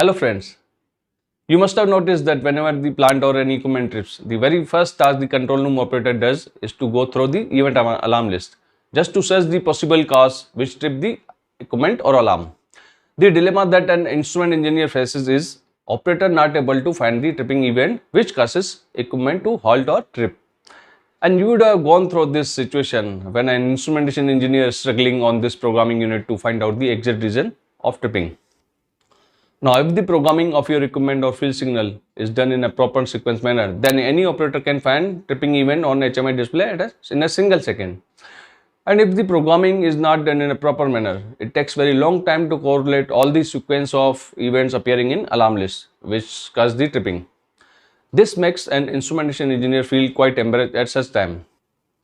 Hello friends, you must have noticed that whenever the plant or any equipment trips, the very first task the control room operator does is to go through the event alarm list just to search the possible cause which trip the equipment or alarm. The dilemma that an instrument engineer faces is operator not able to find the tripping event which causes equipment to halt or trip. And you would have gone through this situation when an instrumentation engineer is struggling on this programming unit to find out the exact reason of tripping. Now, if the programming of your equipment or field signal is done in a proper sequence manner, then any operator can find tripping event on HMI display in a single second. And if the programming is not done in a proper manner, it takes very long time to correlate all the sequence of events appearing in alarm list, which cause the tripping. This makes an instrumentation engineer feel quite embarrassed at such time.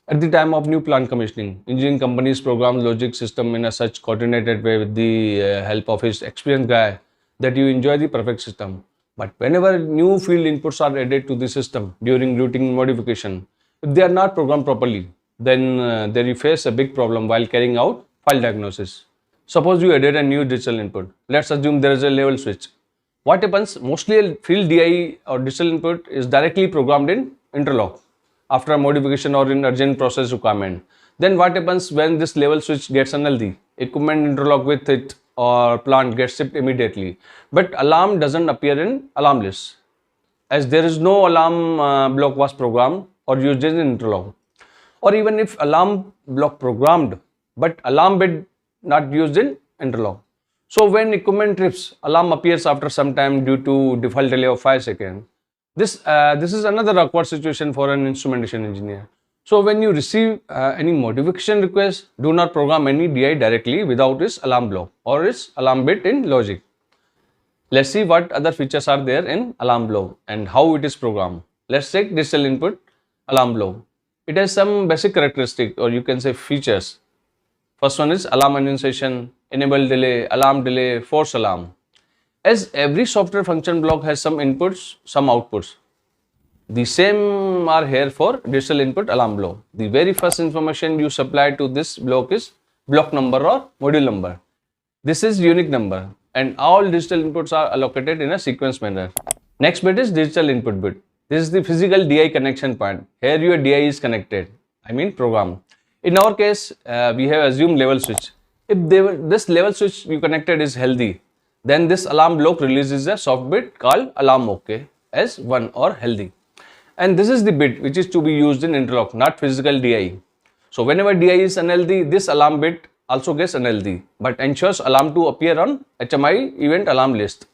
At the time of new plant commissioning, engineering companies program logic system in a such coordinated way with the help of his experienced guy that you enjoy the perfect system. But whenever new field inputs are added to the system during routine modification, if they are not programmed properly, then there you face a big problem while carrying out file diagnosis. Suppose you added a new digital input. Let's assume there is a level switch. What happens? Mostly a field DI or digital input is directly programmed in interlock after a modification or in urgent process requirement. Then what happens when this level switch gets unhealthy? Equipment interlock with it or plant gets shipped immediately, but alarm doesn't appear in alarm list as there is no alarm block was programmed or used in interlock. Or even if alarm block programmed but alarm bit not used in interlock. So when equipment trips, alarm appears after some time due to default delay of 5 seconds. This is another awkward situation for an instrumentation engineer. So when you receive any modification request, do not program any DI directly without its alarm block or its alarm bit in logic. Let's see what other features are there in alarm block and how it is programmed. Let's take digital input alarm block. It has some basic characteristic or you can say features. First one is alarm annunciation, enable delay, force alarm. As every software function block has some inputs, some outputs. The same are here for digital input alarm block. The very first information you supply to this block is block number or module number. This is unique number and all digital inputs are allocated in a sequence manner. Next bit is digital input bit. This is the physical DI connection point. Here your DI is connected, program. In our case, we have assumed level switch. If this level switch you connected is healthy, then this alarm block releases a soft bit called alarm OK as 1 or healthy. And this is the bit which is to be used in interlock, not physical DI. So whenever DI is unhealthy, this alarm bit also gets unhealthy, but ensures alarm to appear on HMI event alarm list.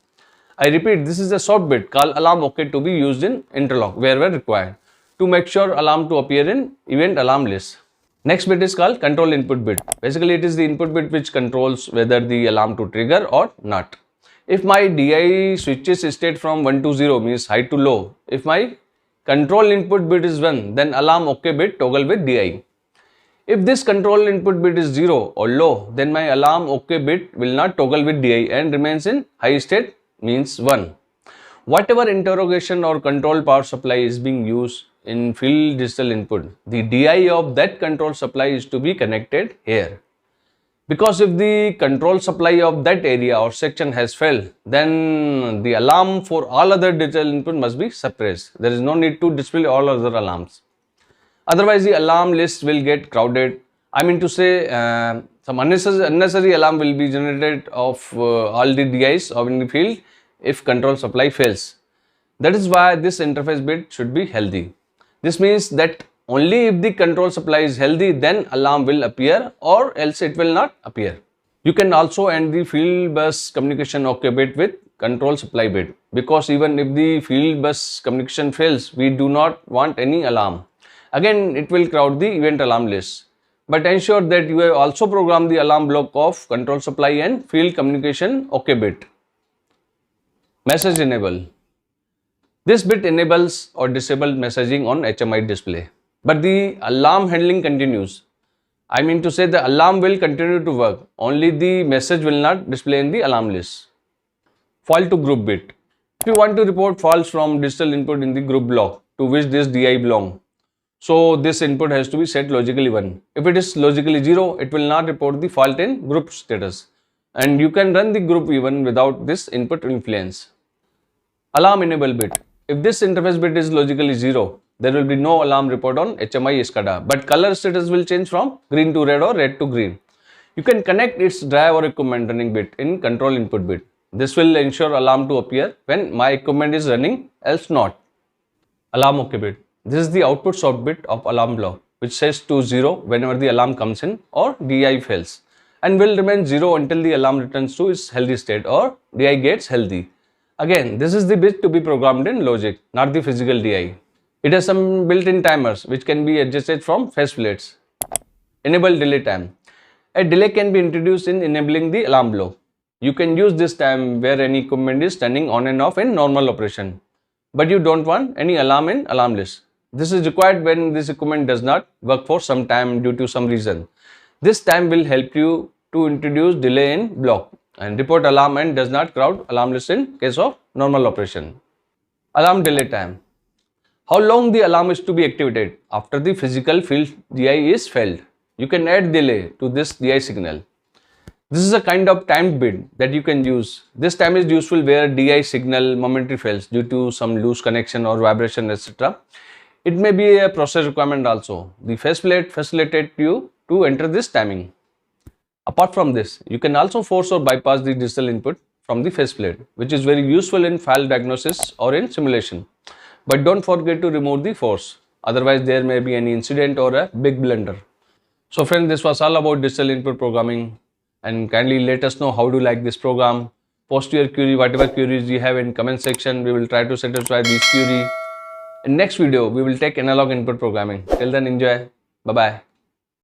I repeat, this is a soft bit called alarm OK to be used in interlock wherever required to make sure alarm to appear in event alarm list. Next bit is called control input bit. Basically, it is the input bit which controls whether the alarm to trigger or not. If my DI switches state from 1 to 0 means high to low. If my control input bit is 1, then alarm OK bit toggle with DI. If this control input bit is 0 or low, then my alarm OK bit will not toggle with DI and remains in high state means 1. Whatever interrogation or control power supply is being used in field digital input, the DI of that control supply is to be connected here. Because if the control supply of that area or section has failed, then the alarm for all other digital input must be suppressed. There is no need to display all other alarms. Otherwise, the alarm list will get crowded. Some unnecessary alarm will be generated of all the DIs of in the field if control supply fails. That is why this interface bit should be healthy. This means that only if the control supply is healthy, then alarm will appear or else it will not appear. You can also end the field bus communication OK bit with control supply bit, because even if the field bus communication fails, we do not want any alarm. Again, it will crowd the event alarm list. But ensure that you have also programmed the alarm block of control supply and field communication OK bit. Message enable. This bit enables or disables messaging on HMI display. But the alarm handling continues. The alarm will continue to work. Only the message will not display in the alarm list. Fault to group bit. If you want to report faults from digital input in the group block to which this DI belong, so this input has to be set logically 1. If it is logically 0, it will not report the fault in group status. and you can run the group even without this input influence. Alarm enable bit. If this interface bit is logically 0, there will be no alarm report on HMI SCADA, but color status will change from green to red or red to green. You can connect its drive or equipment running bit in control input bit. This will ensure alarm to appear when my equipment is running, else not. Alarm OK bit. This is the output soft bit of alarm block, which says to 0 whenever the alarm comes in or DI fails, and will remain 0 until the alarm returns to its healthy state or DI gets healthy. Again, this is the bit to be programmed in logic, not the physical DI. It has some built-in timers which can be adjusted from faceplates. Enable delay time. A delay can be introduced in enabling the alarm block. You can use this time where any equipment is turning on and off in normal operation, but you don't want any alarm in alarm list. This is required when this equipment does not work for some time due to some reason. This time will help you to introduce delay in block and report alarm and does not crowd alarm list in case of normal operation. Alarm delay time. How long the alarm is to be activated after the physical field DI is failed. You can add delay to this DI signal. This is a kind of timed bit that you can use. This time is useful where DI signal momentary fails due to some loose connection or vibration, etc. It may be a process requirement also. The faceplate facilitates you to enter this timing. Apart from this, you can also force or bypass the digital input from the faceplate, which is very useful in fault diagnosis or in simulation. But don't forget to remove the force, otherwise there may be any incident or a big blunder. So friends, this was all about digital input programming, and kindly let us know how do you like this program. Post your query, whatever queries you have in comment section. We will try to satisfy these query. In next video, we will take analog input programming. Till then, enjoy. Bye bye.